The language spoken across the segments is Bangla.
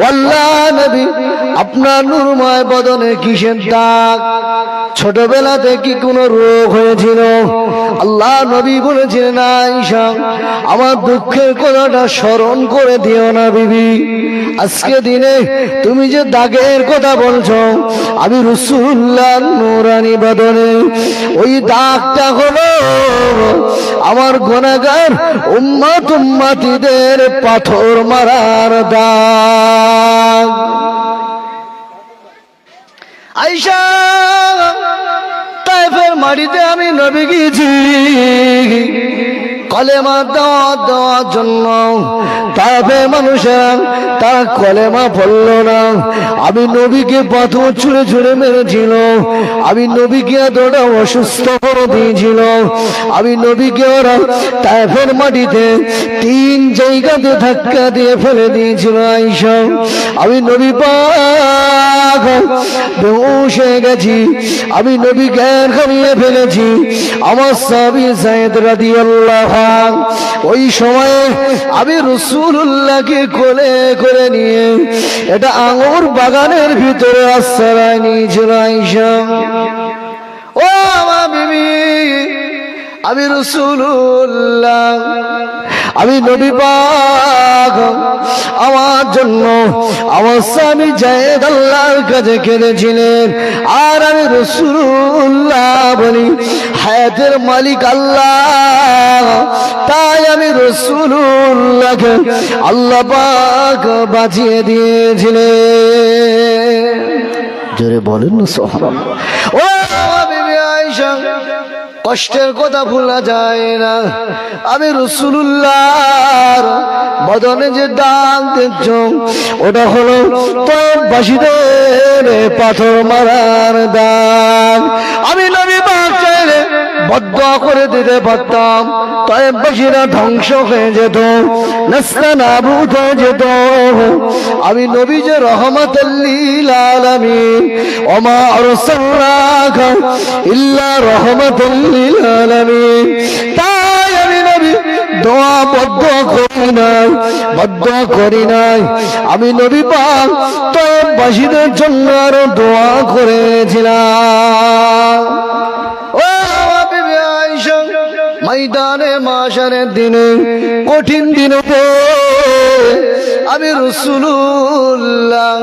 আল্লাহ নবী আপনার নূরময় বদনে কিসের দাগ? ছোটবেলাতে কি কোনো রোগ হয়েছিল? আল্লাহ নবী বলেছিলেন, আয়েশা আমার দুঃখের কথাটা স্মরণ করে দিও না বিবি। আজকে দিনে তুমি যে দাগের কথা বলছো, আমি রাসূলুল্লাহ নূরানী বদনে ওই দাগটা হলো আমার গুনাহগার উম্মতিদের পাথর মারার দাগ। আয়েশা তায়েফের মাটিতে আমি নবী গিয়েছি কলেমা দেওয়ার জন্য। তায়েফের মানুষেরা তারা কলেমা পড়ল না। আমি নবীকে পাথর ছুঁড়ে ছুঁড়ে মেরেছিল। আমি নবীকে এতটা অসুস্থ করে দিয়েছিল। আমি নবীকে ওরা তায়েফের মাটিতে 3 জায়গাতে ধাক্কা দিয়ে ফেলে দিয়েছিল। আয়েশা আমি নবী পাক বেহুশ হয়ে গেছি। আমি নবী জ্ঞান হারিয়ে ফেলেছি। আমার সাহাবী যায়েদ রাদিয়াল্লাহু আনহু ওই সময়ে আমি রাসূলুল্লাহকে কোলে করে নিয়ে এটা আঙ্গুর বাগানের ভিতরে আশ্রয় নিয়েছিল। আয়েশা ও আমার বিবি, আমি রাসূলুল্লাহ, আমি নবী পাক আমার জন্য আমার স্বামী যায়েদ আল্লাহর কাছে কেঁদেছিলেন। আর আমি রাসূলুল্লাহ বলি হায়াতের মালিক আল্লাহ, তাই আমি রাসূলুল্লাহকে আল্লাহ পাক বাঁচিয়ে দিয়েছিলেন। জোরে বলেন না সুবহানাল্লাহ। ও বিবি আয়েশা, কষ্টের কথা ভোলা যায় না। আমি রাসূলুল্লাহর বদনে যে দাগ দেখছো, ওটা হলো তায়েফবাসীদের পাথর মারার দাগ। আমি নবী পাক চাইলে বদদুয়া করে দিতে পারতাম, তায়েফবাসীরা ধ্বংস হয়ে যেত, নাস্তানাবুদ হয়ে যেত। আমি নবী যে রহমাতুল লিল আলামিন, ওমা আরসালনাকা ইল্লা রাহমাতুল লিল আলামিন, তাই আমি নবী দোয়া বদদুয়া করি নাই। আমি নবী পাক তায়েফবাসীদের জন্য আরো দোয়া করেছিলাম। ও বিবি আয়েশা, ময়দানে মাশারের দিনে, কঠিন দিনেতে আমি রাসূলুল্লাহ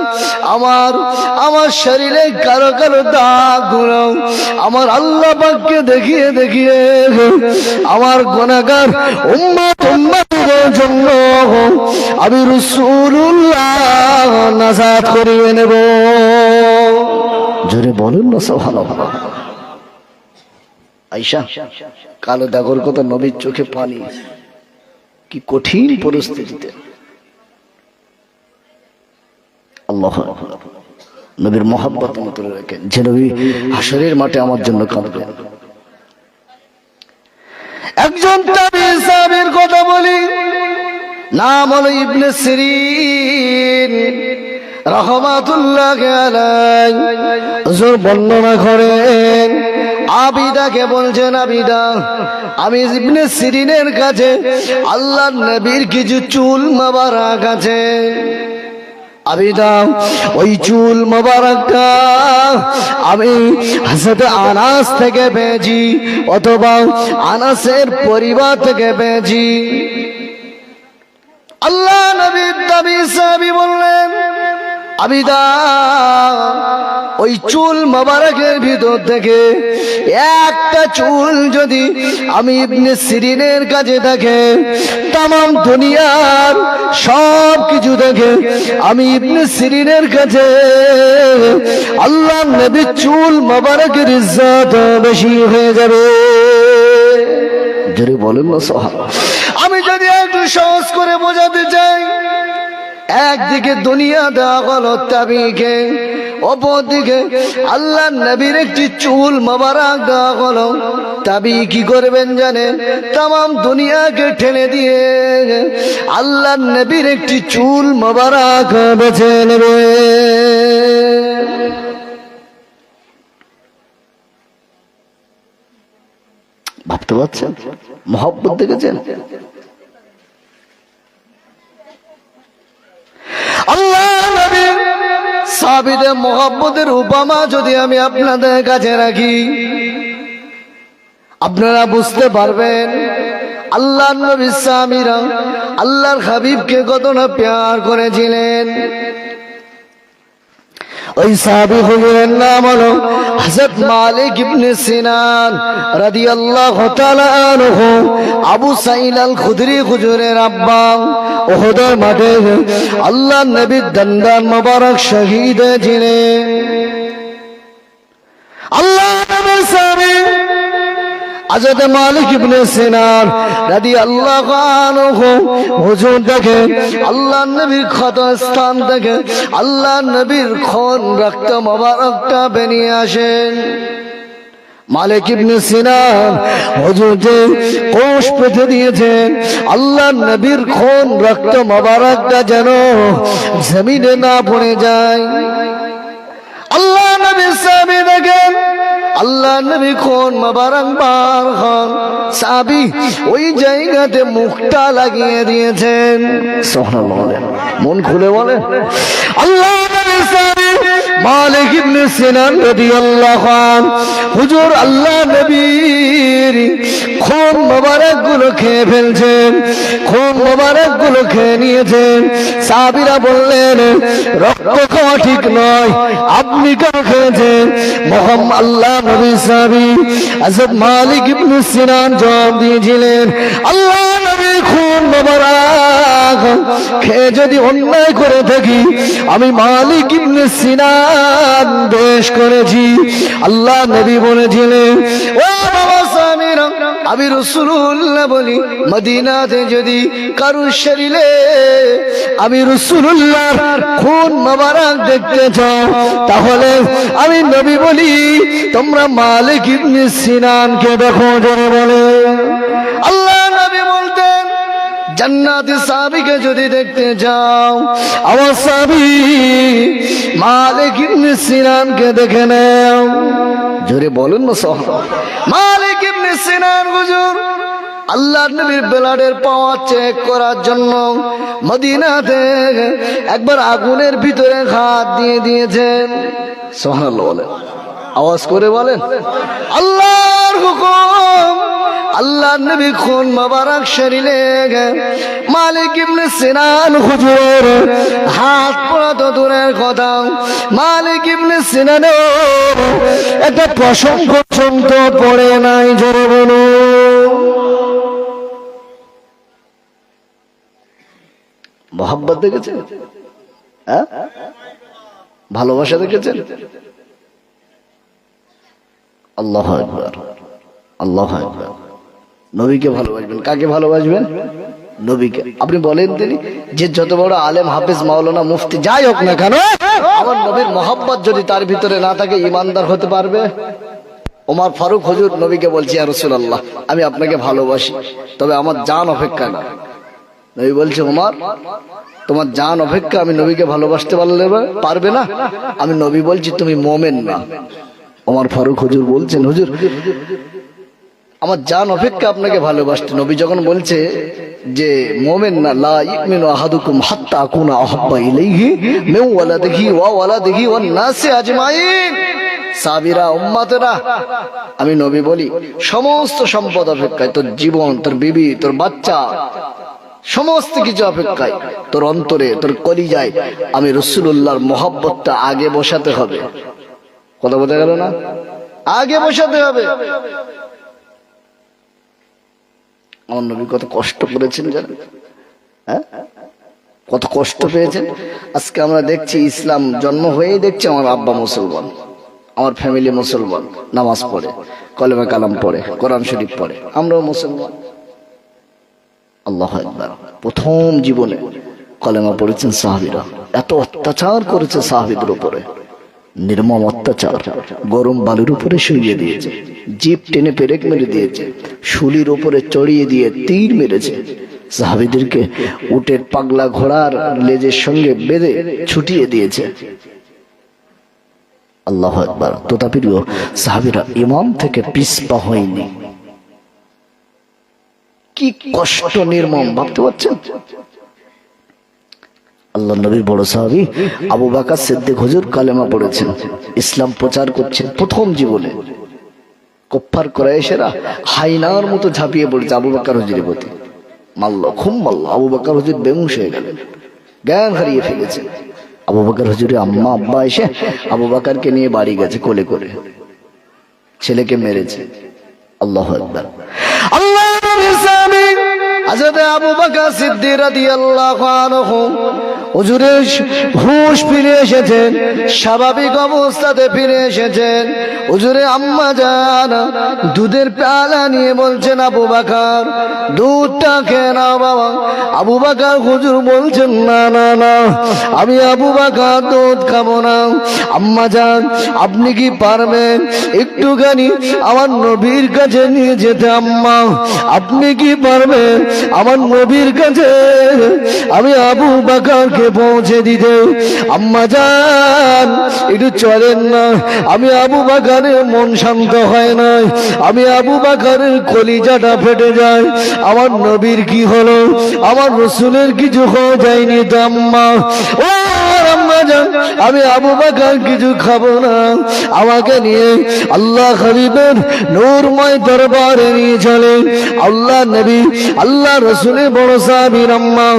আমার শরীরে কালো কালো দাগগুলো আমার আল্লাহ পাককে দেখিয়ে দেখিয়ে আমার গুনাহগার উম্মতের জন্য আমি রাসূলুল্লাহ নাজাত করিয়ে নেব। জোরে বলুন না সুবহানাল্লাহ। আয়েশা, কালো দাগের কথা নবীর চোখে পানি, কি কঠিন পরিস্থিতিতে আল্লাহ নবীর মহব্বত মতো রেখেন যে নবী হাসরের মাঠে আমার জন্য কাঁদবেন। একজন তাবিঈ সাহাবীর কথা বলি, নাম হলো ইবনে সিরিন রাহমাতুল্লাহি আলাইহি। হুজুর বর্ণনা করেন, আবিদাকে বলছেন, আবিদা আমি ইবনে সিরিনের কাছে আল্লাহর নবীর কিছু চুল মোবারক আছে। আবিদা ওই চুল মোবারকটা আমি হযরত আনাস থেকে পেয়েছি, অথবা আনাসের পরিবার থেকে পেয়েছি। আল্লাহ নবীর তাবিঈ সাহাবী বললেন, আবিদা ওই চুল মোবারকের ভিতর থেকে একটা চুল যদি আমি ইবনে সিরিনের কাছে থাকে, তামাম দুনিয়ার সব কিছু দেখে আমি ইবনে সিরিনের কাছে আল্লাহর নবীর চুল মোবারকের ইজ্জত বেশি হয়ে যাবে। জোরে বলেন না সুবহানাল্লাহ। আমি যদি একটু সহজ করে বোঝাতে চাই, একদিকে দুনিয়া দেওয়া হলো তাবিঈকে, অপরদিকে আল্লাহর নবীর একটি চুল মোবারক দেওয়া হলো। তাবিঈ কি করবেন জানেন? তামাম দুনিয়াকে ঠেলে দিয়ে আল্লাহর নবীর একটি চুল মোবারক বেছে নেবে। ভাবতে পারছেন? মহব্বত দেখেছেন? আল্লাহ সাহাবীদের মহব্বতের উপমা যদি আমি আপনাদের কাছে রাখি, আপনারা বুঝতে পারবেন আল্লাহর নবী সাহাবীরা আল্লাহর হাবিবকে কতটা প্যার করেছিলেন। ওই সাহাবী হুজুরের নাম হলো হযরত মালিক ইবনে সিনান রাদিয়াল্লাহু তাআলা আনহু। আবু সাঈদ আল খুদরি হুজুরের আব্বা উহুদের মাঠে আল্লাহর নবীর দন্দান মোবারক শহীদ হয়েছিলেন। আল্লাহর নবীর সাহাবী হযরত মালিক ইবনে সিনান রাদিয়াল্লাহু আনহু হুজুর দেখে আল্লাহর নবীর ক্ষত স্থান থেকে আল্লাহর নবীর খুন রক্ত মোবারকটা বেরিয়ে আসেন। মালিক ইবনে সিনান হুজুর যে কোষ পেতে দিয়েছেন, আল্লাহর নবীর খুন রক্ত মোবারকটা যেন জমিনে না পড়ে যায়। আল্লাহ নবীর সাহাবী দেখেন আল্লাহ নবী খুন মোবারক বার হন, সাহাবী ওই জায়গাতে মুখটা লাগিয়ে দিয়েছেন। সুবহানাল্লাহ, মন খুলে বলে আল্লাহ নবীর সাহাবী মালিক ইবনে সিনান রাদিয়াল্লাহু আনহু হুজুর আল্লাহ নবীর খুন মোবারক গুলো খেয়ে ফেলছেন, খুন মোবারক গুলো খেয়ে নিয়েছেন। সাহাবীরা বললেন রক্ত খাওয়া ঠিক নয়, আপনি কেন খেয়েছেন? মুহাম্মদ আল্লাহ নবী সাহাবী হযরত মালিক ইবনে সিনান জবাব দিয়েছিলেন, আল্লাহ নবী খুন মোবারক খেয়ে যদি অন্যায় করে থাকি, আমি মালিক ইবনে সিনান দোষ করেছি। আল্লাহ নবী বলেছিলেন, ও বাবা সাহাবীরা, আমি রাসূলুল্লাহ বলি মদিনাতে যদি কারো শরীরে আমি রাসূলুল্লাহর খুন মোবারক দেখতে চাও, তাহলে আমি নবী বলি তোমরা মালিক ইবনে সিনানকে দেখো। জোরে বলে আল্লাহ নবী বলতেন জান্নাতি সাহাবীকে যদি দেখতে যাও, আমার সাহাবী মালিক ইবনে সিনানকে দেখে নাও। জোরে বলুন না সাহাবা। মালিক ইবনে সিনান হুজুর আল্লাহর নবীর ব্লাডের পাওয়ার চেক করার জন্য মদিনাতে একবার আগুনের ভিতরে হাত দিয়ে দিয়েছেন। সুবহানাল্লাহ বলেন, আওয়াজ করে বলেন আল্লাহর হুকুম। আল্লাহর নবী খুন মোবারক শরীরে মালিক ইবনে সিনান হুজুর হাত পড়া তো দূরের কথা, মালিক ইবনে সিনানের একটা পশম পর্যন্ত পড়ে নাই। জোরে বলুন মোহাব্বত দেখেছেন? হ্যাঁ, ভালোবাসা দেখেছেন? আল্লাহু আকবার, আল্লাহু আকবার। নবীকে ভালোবাসবেন। কাকে ভালোবাসবেন? নবীকে। আপনি বলেন তিনি যে যত বড় আলেম হাফেজ মাওলানা মুফতি যাই হোক না কেন, আমার নবীর মোহাব্বত যদি তার ভিতরে না থাকে ঈমানদার হতে পারবে? ওমর ফারুক হুজুর নবীকে বলছি, ইয়া রাসূলুল্লাহ আমি আপনাকে ভালোবাসি, তবে আমার জান অপেক্ষা না। নবী বলছে, ওমর তোমার জান অপেক্ষা আমি নবীকে ভালোবাসতে পারবে না? আমি নবী বলছি তুমি মুমিন না। ওমর ফারুক হুজুর বলছেন, হুজুর আমার জান অপেক্ষা আপনাকে ভালোবাসতে। নবী যখন বলছে যে মুমিন না, লা ইউমিনু আহাদুকুম হাত্তা আকুনা আহাব্বা ইলাইহি মিন ওয়ালাদিহি ওয়া ওয়ালাদিহি ওয়ান নাসি আজমাইন। সাহাবীরা, উম্মতেরা, আমি নবী বলি সমস্ত সম্পদ অপেক্ষায়, তোর জীবন, তোর বিবি, তোর বাচ্চা, সমস্ত কিছু অপেক্ষায় তোর অন্তরে, তোর কলিজায় আমি রাসূলুল্লাহর মোহাব্বতটা আগে বসাতে হবে। কথা বোঝা গেল না? আগে বসাতে হবে। আমার নবী কত কষ্ট করেছেন জানেন? হ্যাঁ, কত কষ্ট পেয়েছেন। আজকে আমরা দেখছি ইসলাম জন্ম হয়েই দেখছি আমার আব্বা মুসলমান, আমার ফ্যামিলি মুসলমান, নামাজ পড়ে, কলেমা কালাম পড়ে, কোরআন শরীফ পড়ে, আমরাও মুসলমান। আল্লাহু আকবার। প্রথম জীবনে কলেমা পড়েছেন সাহাবীরা। এত অত্যাচার করেছে সাহাবীদের উপরে, নির্মম অত্যাচার। গরম বালুর উপরে শুইয়ে দিয়েছে, জিপ টেনে পেরেক মেরে দিয়েছে, শুলির উপরে চড়িয়ে দিয়ে তীর মেরেছে, সাহাবীদেরকে উটের পাগলা ঘোড়ার লেজের সঙ্গে বেঁধে ছুটিয়ে দিয়েছে। আল্লাহু আকবার। তথাপিও সাহাবীরা ইমাম থেকে পিছপা হয়নি। কি কষ্ট, নির্মম, ভাবতে পারছেন? আল্লাহ নবীর বড় সাহাবী আবু বকর সিদ্দিক হুজুর কালেমা পড়েছেন, ইসলাম প্রচার করছেন প্রথম জীবনে। কুফার কুরাইশেরা হাইনার মতো ঝাঁপিয়ে পড়েছে আবু বকর হুজুরের প্রতি, মারল, খুব মারল। আবু বকর হুজুর বেহুশ হয়ে গেলেন, জ্ঞান হারিয়ে ফেলেছেন। আবু বকর হুজুরের আম্মা আব্বা এসে আবু বকরকে নিয়ে বাড়ি গেছে, কোলে করে ছেলেকে মেরেছে। আল্লাহু আকবার। আল্লাহর সাহাবী হযরত আবু বকর সিদ্দিক রাদিয়াল্লাহু আনহু হুজুরের হুঁশ ফিরে এসেছেন, স্বাভাবিক অবস্থাতে ফিরে এসেছেন। হুজুরে আম্মা জান দুধের পেয়ালা নিয়ে বলছেন, আবু বকর দুধটা খেয়ে নাও বাবা। আবু বকর হুজুর বলছেন, না না না, আমি আবু বকর দুধ খাবো না। আম্মা জান আপনি কি পারবেন একটুখানি আমার নবীর কাছে নিয়ে যেতে? আম্মা আপনি কি পারবেন আমার নবীর কাছে আমি আবু বকরকে পৌঁছে দিতে? আম্মা জান একটু চলেন না। আমি আবু বকরের মন শান্ত হয় না, আমি আবু বকরের কলিজাটা ফেটে যায়। আমার নবীর কি হলো, আমার রাসূলের কিছু হয়ে যায়নি তো আম্মা? ও আম্মা জান আমি আবু বকর কিছু খাবো না, আমাকে নিয়ে আল্লাহ হাবিবের নূরময় দরবারে নিয়ে চলেন। আল্লাহ নবী আল্লাহ রাসূলের বড় সাহাবীর আম্মা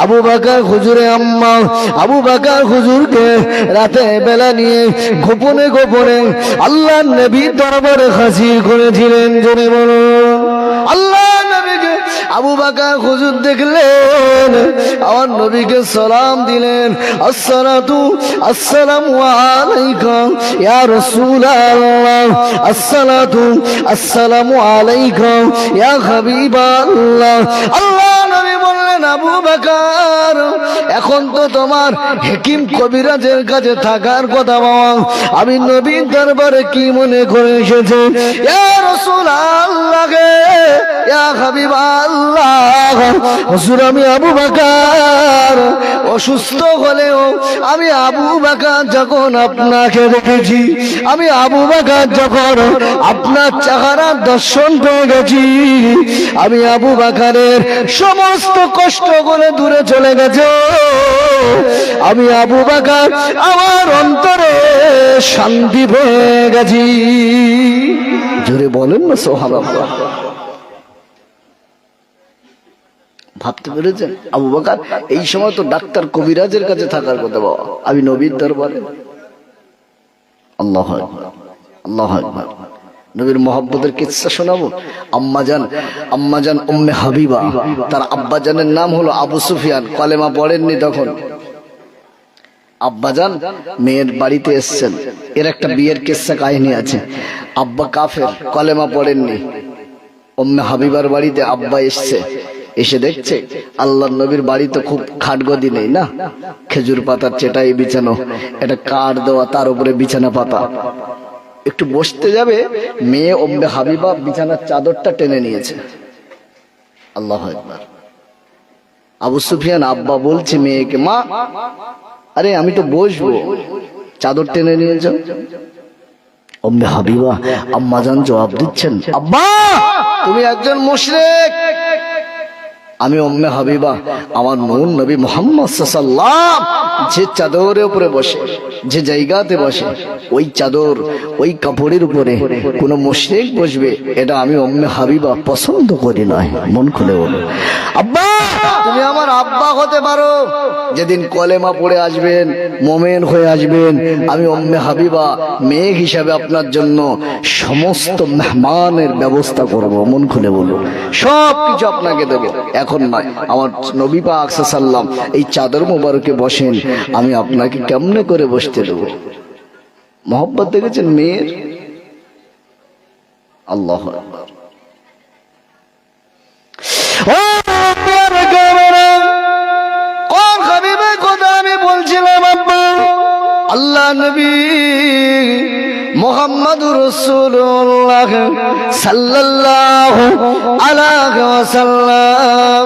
আবু বকর হুজুরে আম্মা আবু বকর হুজুরকে রাতে বেলা নিয়ে গোপনে গোপনে আল্লাহ নবী দরবারে হাজির করেছিলেন। জোরে বলুন আল্লাহ নবীকে আবু বকর হুজুর দেখলেন, আমার নবীকে সালাম দিলেন, আসসালাতু আসসালামু আলাইকা ইয়া রাসূলুল্লাহ, আসসালাতু আসসালামু আলাইকা ইয়া হাবিবাল্লাহ। আল্লাহ নবী বললেন, আবু বকর এখন তো তোমার হাকিম কবিরাজের কাছে থাকার কথা বাবা, আমি নবীর দরবারে কি মনে করে এসেছে? ইয়া রাসূলুল্লাহ ইয়া হাবিবাল্লাহ, হুজুর আমি আবু বকর অসুস্থ হলেও আমি আবু বকর যখন আপনাকে দেখেছি, আমি আবু বকর যখন আপনার চেহারা দর্শন পেয়ে গেছি, আমি আবু বকরের সমস্ত কষ্ট করে দূরে চলে গেছে। আমি আবু বকর আমার অন্তরে শান্তি পেয়ে গেছি। জোরে বলেন না সুবহানাল্লাহ। ভাবতে পেরেছেন আবু বকর এই সময় তো ডাক্তার কবিরাজের কাছে থাকার কথা বাবা, আমি নবীর দরবারে। আল্লাহু আকবার আল্লাহু আকবার। নবীর মহব্বতের কিচ্ছা শোনাবো। আম্মা জান উম্মে হাবিবা, তার আব্বা জানের নাম হলো আবু সুফিয়ান, কলেমা পড়েননি তখন। আব্বাজান মেয়ের বাড়িতে এসছেন, এর একটা বিয়ের কিস্সা কাহিনী আছে। আব্বা কাফের, কলেমা পড়েননি। উম্মে হাবিবার বাড়িতে আব্বা এসছে, এসে দেখছে আল্লাহর নবীর বাড়িতে খুব খাটগদি নেই না, খেজুর পাতার চেটাই বিছানো, এটা কাঠ দেওয়া, তার উপরে বিছানা পাতা। একটু বসতে যাবে, মেয়ে উম্মে হাবিবা বিছানার চাদরটা টেনে নিয়েছে। আল্লাহু আকবার। আবু সুফিয়ান আব্বা বলছে মেয়েকে, মা আরে আমি তো বসবো, চাদর টেনে নিয়েছ। উম্মে হাবিবা আম্মাজান জবাব দিচ্ছেন, আব্বা তুমি একজন মুশরিক। আমি উম্মে হাবিবা আমার নূর নবী মুহাম্মদ সাল্লাল্লাহু যে চাদরের উপরে বসে, যে জায়গাতে বসে, ওই চাদর ওই কাপড়ের উপরে কোন মুশরিক বসবে, এটা আমি উম্মে হাবিবা পছন্দ করি না। মন খুলে বলো আব্বা তুমি আমার আব্বা হতে পারো, যেদিন কলেমা পড়ে আসবেন, মুমিন হয়ে আসবেন, আমি উম্মে হাবিবা মেয়ে হিসাবে আপনার জন্য সমস্ত মেহমানের ব্যবস্থা করব। মন খুলে বলো সব কিছু আপনাকে দেবো, এখন নয়। আমার নবী পাক সাল্লাল্লাহু এই চাদর মোবারকে বসেন, আমি আপনাকে কেমনে করে বসতে দেবো। মহব্বত দেখেছেন মেয়ের। আল্লাহু আকবার। কোন হাবিবের কথা আমি বলছিলাম আব্বা? আল্লাহ নবী মুহাম্মদুর রাসূলুল্লাহ সাল্লাল্লাহু আলাইহি ওয়াসাল্লাম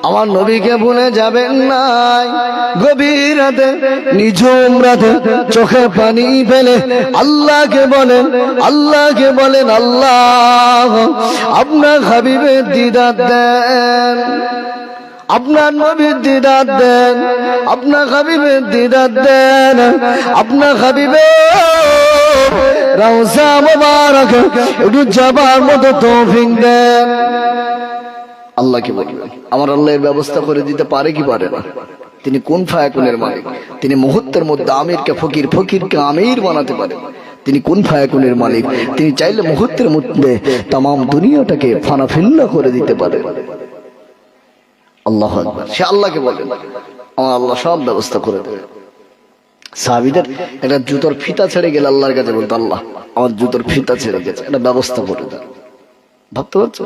আমার নবীকে ভুলে যাবেন না। গভীর রাতে, নিঝুম রাতে চোখে পানি ফেলে আল্লাহকে বলেন, আল্লাহকে বলেন, আল্লাহ আপনার হাবিবের দিদার দেন। আপনার নবীর দিদার দেন, আপনার হাবিবের দিদার দেন, আপনার হাবিবের রওজা মুবারক একটু যাবার মতো তৌফিক দেন। আল্লাহকে বলবেন, আমার আল্লাহ এর ব্যবস্থা করে দিতে পারে কি পারে না? তিনি কোন ফায়াকুনের মালিক? তিনি মুহূর্তের মধ্যে আমিরকে ফকির, ফকিরকে আমির বানাতে পারে। তিনি কোন ফায়াকুনের মালিক? তিনি চাইলে মুহূর্তের মধ্যে তাম দুনিয়াটাকে ফানাফিল্লা করে দিতে পারে। আল্লাহু আকবার। সে আল্লাহকে বলেন, আমার আল্লাহ সব ব্যবস্থা করে দেবে। সাহাবীদের একটা জুতোর ফিতা ছেড়ে গেলে আল্লাহর কাছে বলতো, আল্লাহ আমার জুতোর ফিতা ছেড়ে গেছে, একটা ব্যবস্থা করে দেন। ভাবতে পারছো?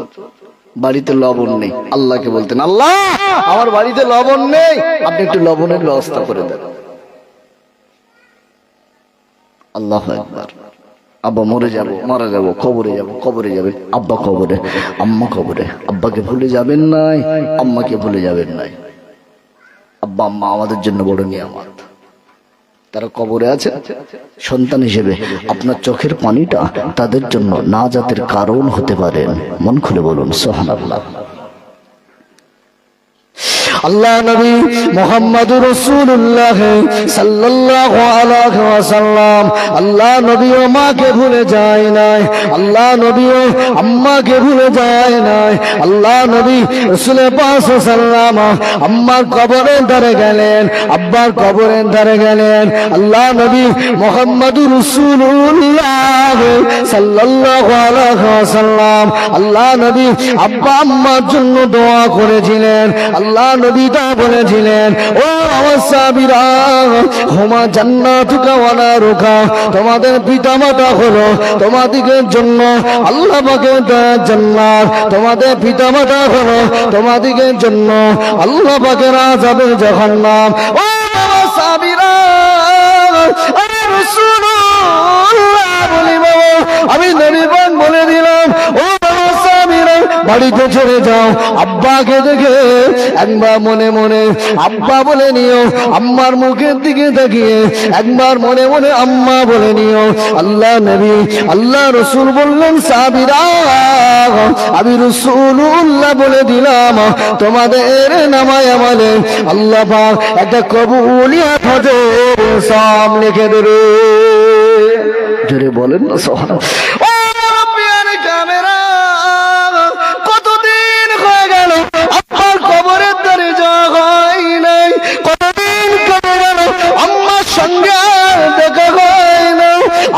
বাড়িতে লবণ নেই, আল্লাহকে বলতেন, আল্লাহ আমার বাড়িতে লবণ নেই, আপনি একটু লবণের ব্যবস্থা করে দেন। আল্লাহু আকবার। আব্বা মরে যাব, মারা যাব, কবরে যাব, কবরে যাবে আব্বা, কবরে আম্মা, কবরে আব্বাকে ভুলে যাবেন নাই, আম্মাকে ভুলে যাবেন নাই। আব্বা আম্মা আমাদের জন্য বড় নিয়ামত, তারা কবরে আছে। সন্তান হিসেবে আপনার চোখের পানিটা তাদের জন্য নাজাতের কারণ হতে পারেন। মন খুলে বলুন সুবহানাল্লাহ। আল্লাহ নবী মুহাম্মদুর রাসূলুল্লাহ সাল্লাল্লাহু আলাইহি ওয়াসাল্লাম, আল্লাহ নবীও মাকে ভুলে যায় নাই, আল্লাহ নবীও আম্মাকে ভুলে যায় নাই। আল্লাহ নবী রাসূল পাক সাল্লাল্লাহু আম্মার কবরের ধারে গেলেন, আব্বার কবরের ধারে গেলেন। আল্লাহ নবী মুহাম্মদুর রাসূলুল্লাহ সাল্লাল্লাহু আলাইহি ওয়াসাল্লাম, আল্লাহ নবী আব্বা আম্মার জন্য দোয়া করেছিলেন। আল্লাহ নবী বলেছিলেন, ও আমার সাহাবীরা, হুমা জান্নাতুকা ওয়া নারুকা, তোমাদের পিতামাতা হলো তোমাদের জন্য আল্লাহ পাকের দেয়া জান্নাত, তোমাদের পিতামাতা হলো তোমাদের জন্য আল্লাহ পাকের আযাবের জাহান্নাম। ও আমার সাহাবীরা, আরে রাসূলুল্লাহ বলি বাবা, আমি নবী বলে দিলাম, ও বাড়িতে চলে যাও, আব্বাকে দেখে একবার মনে মনে আব্বা বলে নিও, আম্মার মুখের দিকে তাকিয়ে একবার মনে মনে আম্মা বলে নিও। আল্লাহ নবী আল্লাহ রাসূল বললেন, সাহাবীরা আমি রাসূলুল্লাহ বলে দিলাম, তোমাদের নামায় আমলে আল্লাহ পাক একটা কবুলিয়াত হতে সব লিখে দেবে। জোরে বলেন না সুবহানাল্লাহ। আপনার কবরের ধারে যাওয়া হয় নাই, কতদিন কেটে গেল, আম্মার সঙ্গে দেখা হয় না,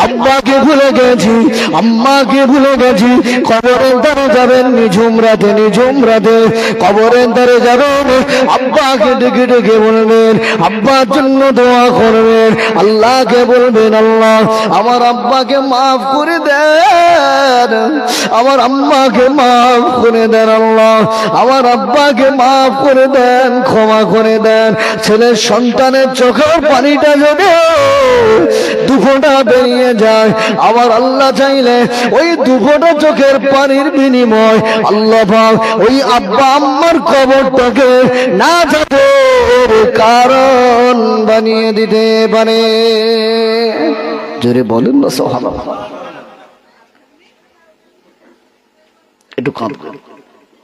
আব্বাকে ভুলে গেছি, আম্মাকে ভুলে গেছি। কবরের ধারে যাবেন নিঝুম রাতে, নিঝুম রাতে কবরের ধারে যাবেন, আব্বাকে ডেকে ডেকে বলবেন, আব্বার জন্য দোয়া করবেন, আল্লাহকে বলবেন, আল্লাহ আমার আব্বাকে মাফ করে দেন, আমার আম্মাকে মাফ করে দেন, আল্লাহ আমার আব্বাকে মাফ করে দেন, ক্ষমা করে দেন। ছেলের সন্তানের চোখের পানিটা যদি দুফোঁটা বেরিয়ে যায়, আমার আল্লাহ চাইলে ওই দুফোঁটা চোখের পানির বিনিময় আল্লাহ পাক ওই আব্বা আম্মার কবরটাকে না যাতে কারণ বানিয়ে দিতে পারে। জোরে বলেন না সুবহানাল্লাহ। একটু কাঁদবেন,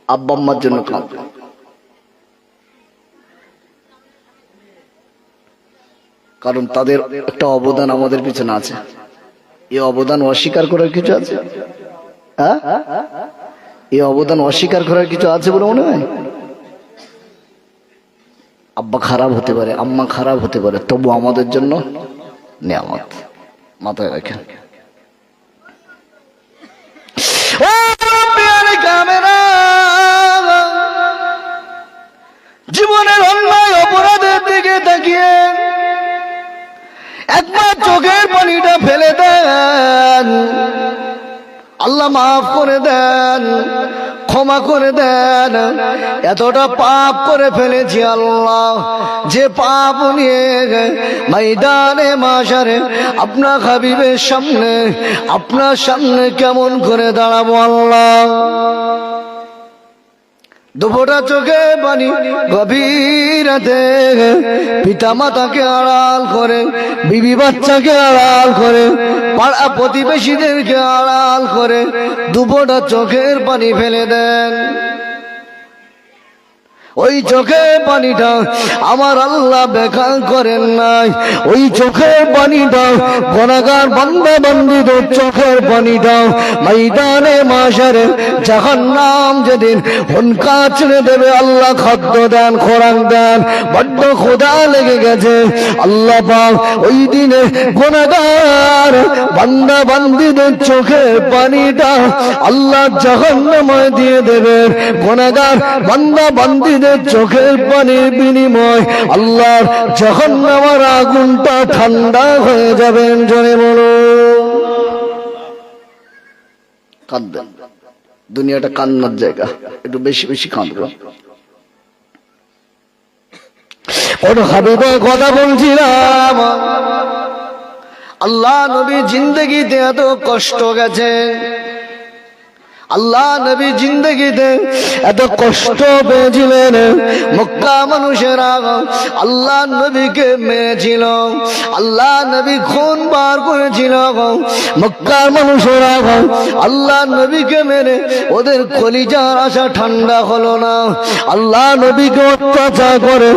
আব্বা আম্মার জন্য কাঁদবেন। কারণ তাদের একটা অবদান আমাদের পিছনে আছে। এই অবদান অস্বীকার করার কিছু আছে? এই অবদান অস্বীকার করার কিছু আছে বলে মনে হয়? আব্বা খারাপ হতে পারে, আম্মা খারাপ হতে পারে, তবু আমাদের জন্য নিয়ামত। মাথায় রাখেন। জীবনের অন্যায় অপরাধের দিকে তাকিয়ে একবার চোখের পানিটা ফেলে দেন, আল্লাহ মাফ করে দেন, ক্ষমা করে দেন। এতটা পাপ করে ফেলেছি আল্লাহ, যে পাপ নিয়ে ময়দানে মাশারে আপনার হাবিবের সামনে, আপনার সামনে কেমন করে দাঁড়াবো আল্লাহ। দুফোঁটা চোখে পানি গভীর রাতে পিতা মাতাকে আড়াল করে, বিবি বাচ্চাকে আড়াল করে, পাড়া প্রতিবেশীদেরকে আড়াল করে দুফোঁটা চোখের পানি ফেলে দেন। ওই চোখের পানিটা আমার আল্লাহ বেকার করেন নাই। ওই চোখের পানিটা গুনাহগার বান্দা বান্দীদের চোখের পানিটা ময়দানে মাশারে জাহান্নাম যেদিন হুনকা ছেড়ে দেবে, আল্লাহ খাদ্য দেন, খোরাক দেন, বড্ড ক্ষুধা লেগে গেছে। আল্লাহ পাক ওই দিনে গুনাহগার বান্দা বান্দীদের চোখের পানিটা আল্লাহ জাহান্নামে দিয়ে দেবেন। গুনাহগার বান্দা বান্দীদের চোখের পানির বিনিময় আল্লাহর জাহান্নামের আগুনটা ঠান্ডা হয়ে যাবেন। জোরে বলো কাঁদবেন, দুনিয়াটা কান্নার জায়গা, একটু বেশি বেশি কাঁদবেন। কোন হাবিবের কথা বলছিলাম, আল্লাহ নবী জিন্দগিতে এত কষ্ট গেছে, আল্লাহ নবী জিন্দগিতে এত কষ্ট পেয়েছিলেন। মক্কা মানুষেরা আল্লাহ নবীকে মেরেছিল, আল্লাহ নবী খুন বার করেছিল। মক্কার মানুষেরা আল্লাহ নবীকে মেরে ওদের কলিজার আশা ঠান্ডা হলো না। আল্লাহ নবীকে অত্যাচার করে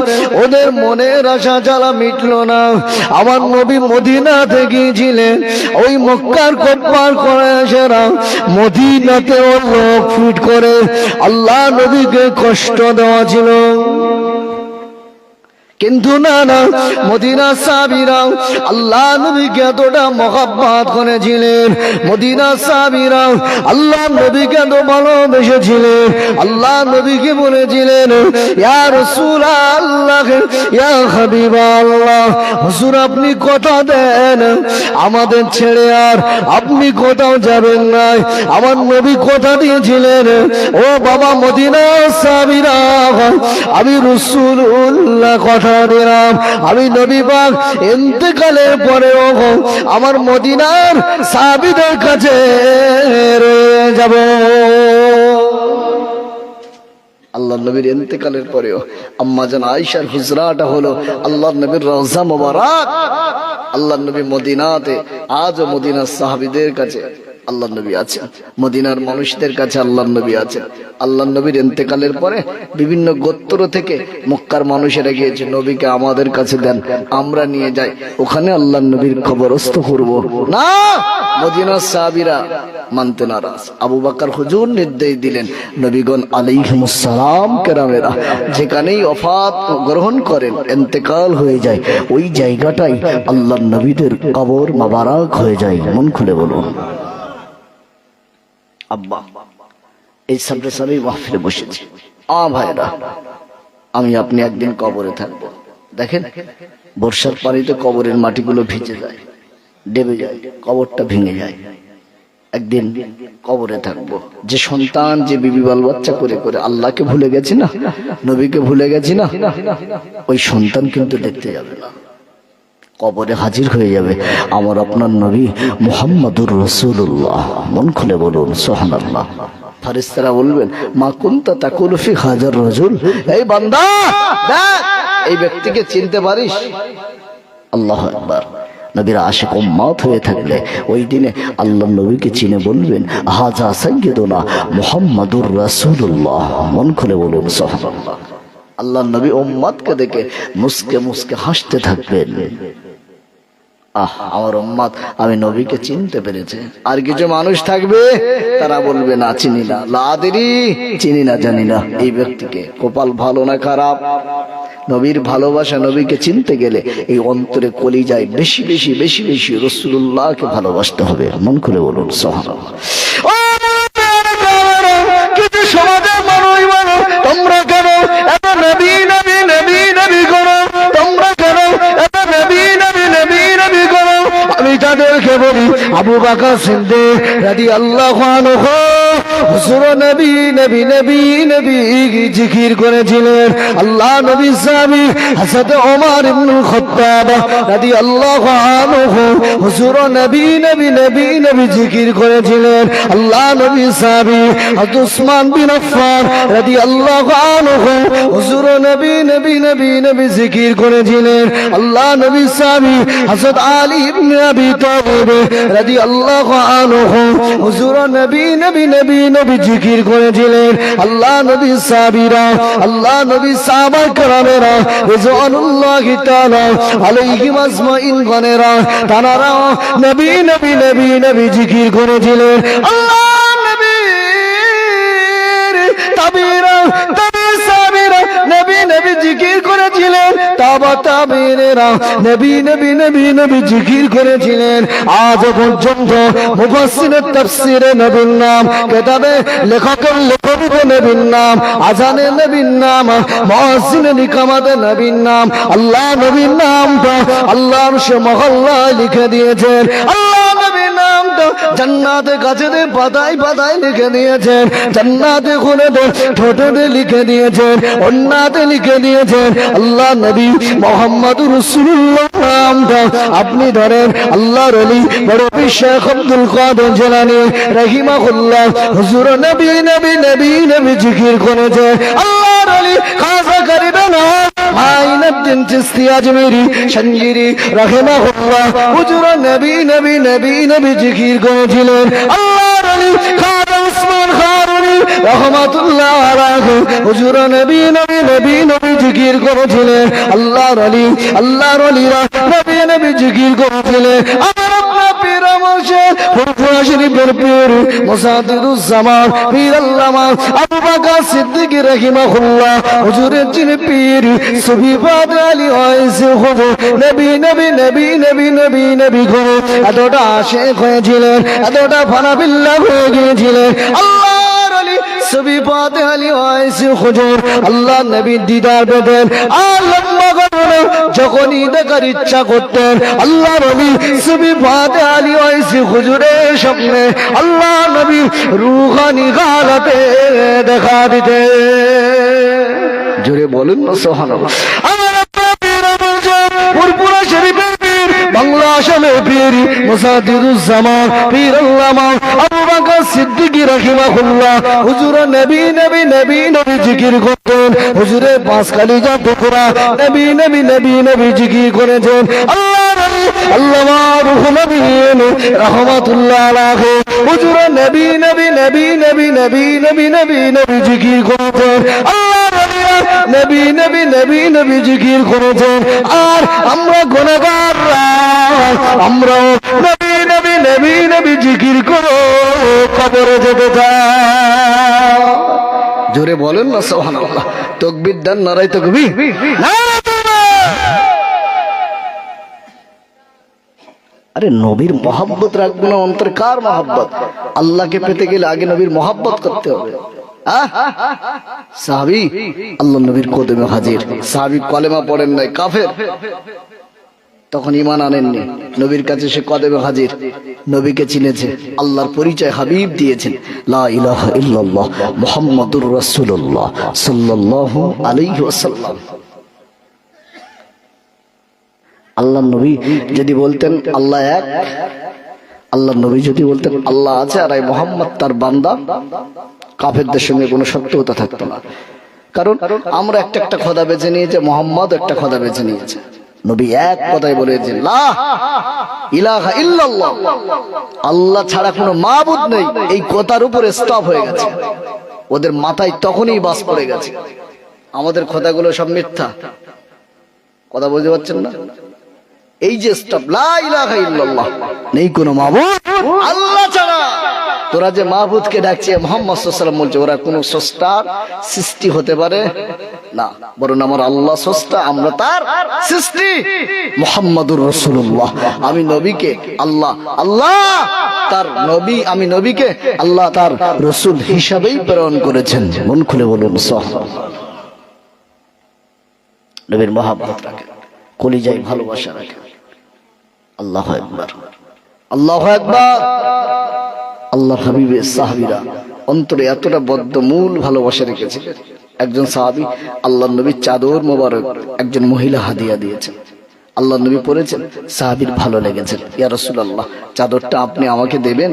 ওদের মনের আশা জ্বালা মিটলো না। আমার নবী মদিনাতে গিয়েছিলেন, ওই মক্কার কোপার করে এসেরা মদিনাতে লোক ফিট করে আল্লাহ নবীকে কষ্ট দেওয়া ছিল। কিন্তু না না, মদিনা সাহাবীরা আল্লাহ নবীকে এতটা মহব্বত করেছিলেন, মদিনা সাহাবীরা আল্লাহ নবীকে এত ভালোবেসেছিলেন। আল্লাহ নবীকে বলেছিলেন, ইয়া রাসূলুল্লাহ, ইয়া হাবিবাল্লাহ, হুজুর আপনি কথা দেন আমাদের ছেড়ে আর আপনি কোথাও যাবেন না। আমার নবী কথা দিয়েছিলেন, ও বাবা মদিনা সাহাবীরা, আমি রাসূলুল্লাহ কথা দিলাম, আমি নবী পাক ইন্তেকালের পরেও আমার মদিনার সাহাবীদের কাছে রয়ে যাব। আল্লাহ নবীর ইন্তেকালের পরেও আম্মা জান আয়েশার হুজরাটা হলো আল্লাহ নবীর রওজা মোবারক। আল্লাহ নবী মদিনাতে আজও মদিনার সাহাবীদের কাছে আল্লাহ নবী আছেন, মদিনার মানুষদের কাছে আল্লাহ নবী আছেন। আল্লাহ নবীর ইন্তেকালের পরে বিভিন্ন গোত্র থেকে মক্কার মানুষেরা গিয়েছে, নবীকে আমাদের কাছে দেন, আমরা নিয়ে যাই, ওখানে আল্লাহ নবীর কবরস্থ করব না। মদিনার সাহাবীরা মানতে নারাজ। আবু বকর হুজুর নির্দেশ দিলেন, নবীগণ আলাইহিমুস সালাম কেরামেরা যেখানেই ওফাত গ্রহণ করেন, ইন্তেকাল হয়ে যায়, ওই জায়গাটাই আল্লাহ নবীদের কবর মোবারক হয়ে যায়। মন খুলে বলুন। আব্বা এই সামনে সামনে মাহফিলে বসেছি, ভাইরা আমি আপনি একদিন কবরে থাকবো। দেখেন বর্ষার পানিতে কবরের মাটিগুলো ভিজে যায়, ডেবে যায়, কবরটা ভেঙে যায়। একদিন কবরে থাকবো। যে সন্তান, যে বিবি বাল বাচ্চা করে করে আল্লাহকে ভুলে গেছি না, নবীকে ভুলে গেছি না, ওই সন্তান কিন্তু দেখতে যাবে না, কবরে হাজির হয়ে যাবে আমার আপনার নবী মুহাম্মাদুর রাসূলুল্লাহ। মন খুলে বলুন সুবহানাল্লাহ। ফেরেশতারা বলবেন, মা কুনতা তাকুলু ফি হাজার রাজুল, এই বান্দা দেখ এই ব্যক্তিকে চিনতে পারিস? আল্লাহু আকবার। নবীর আশিক উম্মত হয়ে থাকলে ওই দিনে আল্লাহ নবীকে চিনে বলবেন, হাজা সাইয়্যিদুনা মুহাম্মাদুর রাসূলুল্লাহ। মন খুলে বলুন সুবহানাল্লাহ। আল্লাহ নবী উম্মতকে দেখে মুস্কে মুস্কে হাসতে থাকবেন, আমার উম্মত আমি নবীকে চিনতে পেরেছে। আর কিছু মানুষ থাকবে তারা বলবে, না চিনি না, লাদেরি চিনি না, জানি না এই ব্যক্তিকে। কপাল ভালো না খারাপ? নবীর ভালোবাসা, নবীকে চিনতে গেলে এই অন্তরে কলিজায় বেশি বেশি বেশি বেশি রাসূলুল্লাহকে ভালোবাসতে হবে। মন খুলে বলুন সুবহানাল্লাহ। কিছু সমাজের মানুষ বলো, তোমরা কেন এত নবী নবী নবী নবী করো, তোমরা কেন এত নবী নবী নবী নবী করো? আমি তাদেরকে বলি, আবু বকর সিদ্দিক রাদিয়াল্লাহু আনহু হুজুর নবী নবী নবী নবী জিকির করেছিলেন। আল্লাহ নবী সাহাবী হযরত ওমর ইবনে খাত্তাব রাদিয়াল্লাহু আনহু হুজুর নবী নবী নবী নবী জিকির করেছিলেন। আল্লাহ নবী সাহাবী হযরত উসমান বিন আফফান রাদিয়াল্লাহু আনহু হুজুর নবী নবী নবী নবী জিকির করেছিলেন। আল্লাহ নবী সাহাবী হযরত আলী ইবনে আবি তালিব রাদিয়াল্লাহু আনহু হুজুর নবী নবী নবী নবী জিকির করেছিলেন। আল্লাহ নবী সাহাবীরা, আল্লাহ নবী সাহাবা কেরামেরা রিজওয়ানুল্লাহি তাআলা আলাইহিম আজমাইন গণেরা তারা নবী নবী নবী নবী জিকির করেছিলেন। আল্লাহ নবীর তাবিরা তাবি সাহাবীরা নবী নবী জিকির করেছিলেন। তাবা তাবিরা নবী নবী নবী নবী জিকির করেছিলেন। আজ পর্যন্ত মুফাসসিরের তাফসীরে নবীর নাম, কিতাবে লেখকের লেখনীতে নবীর নাম, আজানে নবীর নাম, মুয়াজ্জিনের ইকামতে নবীর নাম, আল্লাহ নবীর নামটা আল্লাহর সে মহল্লায় লিখে দিয়েছেন। আল্লাহ নবীর নামটা জান্নাতে গাছেতে পাতায় পাতায় লিখে দিয়েছেন, জান্নাতে খুনেতে ঠোঁটেতে লিখে দিয়েছেন, অন্নাতে লিখে দিয়েছেন। আল্লাহ নবী মুহাম্মদুর রাসূলুল্লাহ নামটা আপনি ধরেন। আল্লাহর ওলি বড় পীর শেখ আব্দুল কাদের জিলানী রাহিমাহুল্লাহ হুজুর নবী নবী নবী নবী জিকির করেছে। আল্লাহর ওলি খাজা গরিবানা মাইনুদ্দিন চিশতি আজমেরি সঞ্জিরি রাহিমাহুল্লাহ হুজুর নবী নবী নবী নবী জিকির করেছিলেন। আল্লাহর ওলি খাজা উসমান খারুনি রাহমাতুল্লাহ আলাইহি হুজুর নবী নবী নবী নবী জিকির করেছিলেন। আল্লাহর ওলি আল্লাহর ওলিরা নবী নবী জিকির করেছিলেন। আমার আপনার পীর মুর্শিদ ফুরফুরা শরীফের পীর মুসাদ্দিদুজ জামান পীর আল্লামা আবু বকর সিদ্দিক রাহিমাহুল্লাহ হুজুরের যিনি পীর সুফি ফাতে আলী ওয়াইসি হুজুর নবী নবী নবী নবী নবী নবী করে এতটা আশিক হয়েছিলেন, এতটা ফানা বিল্লাহ হয়ে গিয়েছিলেন। আল্লাহর ওলি সুফি ফাতে আলী ওয়াইসি হুজুর আল্লাহ নবীর দিদার পেতেন। আর লম্বা গগনে যখনই দেখার ইচ্ছা করতেন আল্লাহ নবী সুফি ফাতে আলী ওয়াইসি হুজুরের সামনে আল্লাহ নবী রূহানি হালাতে দেখা দিতে। জোরে বলুন না সুবহানাল্লাহ। আমার আপনার পীর মুর্শিদ ফুরফুরা শরীফের পীর বাংলা আসামের পীর মুসাদ্দিদুজ জামান পীর আল্লামা আবু বকর সিদ্দিক রাহিমাহুল্লাহ হুজুর নবী নবী নবী নবী জিকির করতেন। হুজুরের পাঁচ কালিজা টুকরা নবী নবী নবী নবী জিকির করেছেন। আল্লাহ নবী আল্লামা রুহুল আমিন রাহমাতুল্লাহ আলাইহি হুজুর নবী নবী নবী নবী নবী নবী নবী নবী জিকির করেছেন। আল্লাহ নবী নবী নবী নবী জিকির করেছেন। আর আমরা গুনাহগাররা আমরাও নবী নবী নবী নবী জিকির করো কবরে যেতে চাই। জোরে বলেন না সুবহানাল্লাহ। তাকবীর দেন, নারায়ে তাকবীর, নারায়ে তাকবীর। আরে নবীর মহব্বত রাখবো না অন্তর? কার মহব্বত? আল্লাহকে পেতে গেলে আগে নবীর মহব্বত করতে হবে। সাহাবী আল্লাহ নবীর কদমে হাজির। সাহাবী কলেমা পড়েন নাই, কাফের, তখন ঈমান আনেননি। নবীর কাছে সে কদমে হাজির, নবীকে চিনেছে, আল্লাহর পরিচয় হাবিব দিয়েছেন, লা ইলাহা ইল্লাল্লাহ মুহাম্মাদুর রাসূলুল্লাহ সাল্লাল্লাহু আলাইহি ওয়াসাল্লাম। আল্লাহ নবী যদি বলতেন আল্লাহ এক, আল্লাহ নবী যদি বলতেন আল্লাহ আছে আর এই মুহাম্মদ তার বান্দা, কাফেরদের সঙ্গে কোনো শত্রুতা থাকতো না। কারণ আমরা একটা একটা খোদা বেছে নিয়েছে, মুহাম্মদ একটা খোদা বেছে নিয়েছে। নবী এক কথায় বলেছেন লা ইলাহা ইল্লাল্লাহ, আল্লাহ ছাড়া কোনো মাবুদ নেই। এই কথার উপরে স্টপ হয়ে গেছে, ওদের মাথায় তখনই বাস পড়ে গেছে। আমাদের খোদাগুলো সব মিথ্যা। কথা বুঝতে পারছেন না? এই যে স্টপ, লা ইলাহা ইল্লাল্লাহ, নেই কোনো মাবুদ আল্লাহ ছাড়া। তোরা যে মাহবুদকে ডাকছে মুহাম্মদ সাল্লাল্লাহু আলাইহি ওয়াসাল্লাম বলছে, ওরা কোন স্রষ্টার সৃষ্টি হতে পারে না, বরং আমার আল্লাহ স্রষ্টা, আমরা তার সৃষ্টি। মুহাম্মাদুর রাসূলুল্লাহ, আমি নবীকে আল্লাহ আল্লাহ তার নবী, আমি নবীকে আল্লাহ তার রাসূল হিসাবেই প্রেরণ করেছেন। মন খুলে বলুন সুবহানাল্লাহ। নবীর মহব্বত রাখেন, কলিজায় ভালোবাসা রাখেন। আল্লাহু আকবার, আল্লাহু আকবার। আল্লাহ হাবিবের সাহাবীরা অন্তরে এতটা বদ্ধমূল ভালোবাসা রেখেছে। একজন সাহাবী আল্লাহ নবীর চাদর মোবারক একজন মহিলা হাদিয়া দিয়েছেন। আল্লাহ নবী পড়েছেন, সাহাবীর ভালো লেগেছে, ইয়া রাসূলুল্লাহ চাদরটা আপনি আমাকে দেবেন।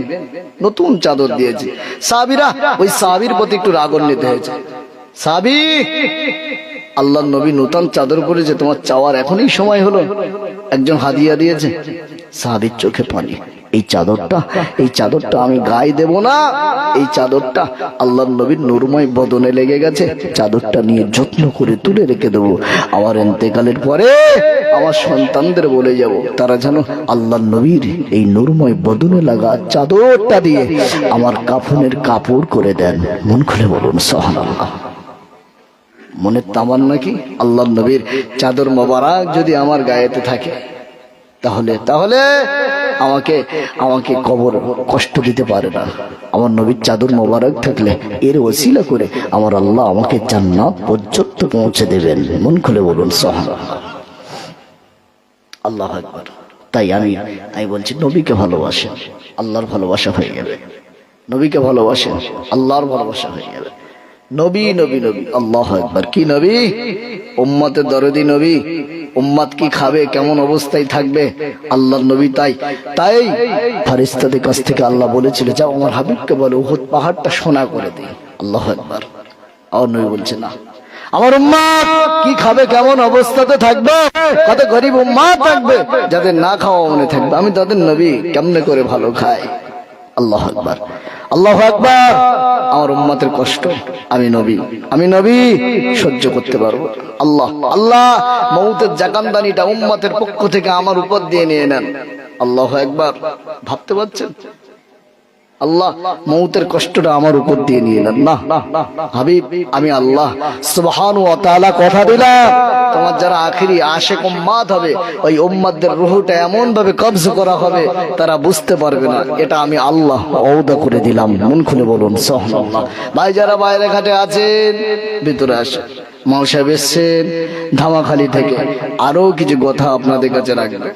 নতুন চাদর দিয়েছে। সাহাবীরা ওই সাহাবীর প্রতি একটু রাগান্বিত হয়েছে। সাহাবী, আল্লাহ নবী নতুন চাদর পরেছে, তোমার চাওয়ার এখনই সময় হলো, একজন হাদিয়া দিয়েছে। সাহাবীর চোখে পানি, এই চাদরটা আমি গায়ে দেব না, এই চাদরটা আল্লাহর নবীর নূরময় বদনে লেগে গেছে, চাদরটা নিয়ে যত্ন করে তুলে রেখে দেবো। আমার ইন্তেকালের পরে আমার সন্তানদের বলে যাব, তারা যেন আল্লাহর নবীর এই নূরময় বদনে লাগা চাদরটা দিয়ে আমার কাফনের কাপড় করে দেন। মন খুলে বলুন সুবহানাল্লাহ। মনের তামান্না কি? আল্লাহর নবীর চাদর মোবারক যদি আমার গায়েতে থাকে, তাহলে আমাকে কবর কষ্ট দিতে পারে না। আমার নবীর চাদর মোবারক থাকলে এর ওসিলা করে আমার আল্লাহ আমাকে জান্নাত পর্যন্ত পৌঁছে দেবেন। মন খুলে বলুন সুবহানাল্লাহ। আল্লাহু আকবার। তাই আমি বলছি, নবীকে ভালোবাসেন, আল্লাহর ভালোবাসা হয়ে যাবে। নবীকে ভালোবাসেন, আল্লাহর ভালোবাসা হয়ে যাবে। নবী নবী নবী, আল্লাহু আকবার। কি নবী? উম্মতের দরদি নবী। উম্মত কি খাবে, কেমন অবস্থায় থাকবে, আল্লাহর নবী তাই ফেরেশতাদের কাছ থেকে আল্লাহ বলেছিল, যাও আমার হাবিবকে বলো উহুদ পাহাড়টা সোনা করে দিই। আল্লাহু আকবার। আর নবী বলছে, না, আমার উম্মত কি খাবে, কেমন অবস্থাতে থাকবে, কত গরিব উম্মত থাকবে যাদের না খাওয়া মনে থাকবে, আমি তাদের নবী কেমনে করে ভালো খাই। আল্লাহু আকবার, আল্লাহু আকবার। আমার উম্মতের কষ্ট আমি নবী সহ্য করতে পারবো। আল্লাহ মউতের জাকানদানিটা উম্মতের পক্ষ থেকে আমার উপর দিয়ে নিয়ে নেন। আল্লাহু আকবার। ভাবতে পারছেন? আল্লাহ মউতের কষ্টটা আমার উপর দিয়ে নিয়ে নেন। না হাবিব, আমি আল্লাহ সুবহানাহু ওয়া তাআলা কথা দিলাম, তোমার যারা আখিরি আশিক উম্মত হবে, ওই উম্মতদের রূহটা এমন ভাবে কবজ করা হবে তারা বুঝতে পারবে না, এটা আমি আল্লাহ ওয়াদা করে দিলাম। মন খুলে বলুন সুবহানাল্লাহ। ভাই যারা বাইরে ঘাটে আছেন, ভিতরে আসেন। মাও সাহেব এসেছেন ধামাখালি থেকে, আরো কিছু কথা আপনাদের কাছে রাখবেন।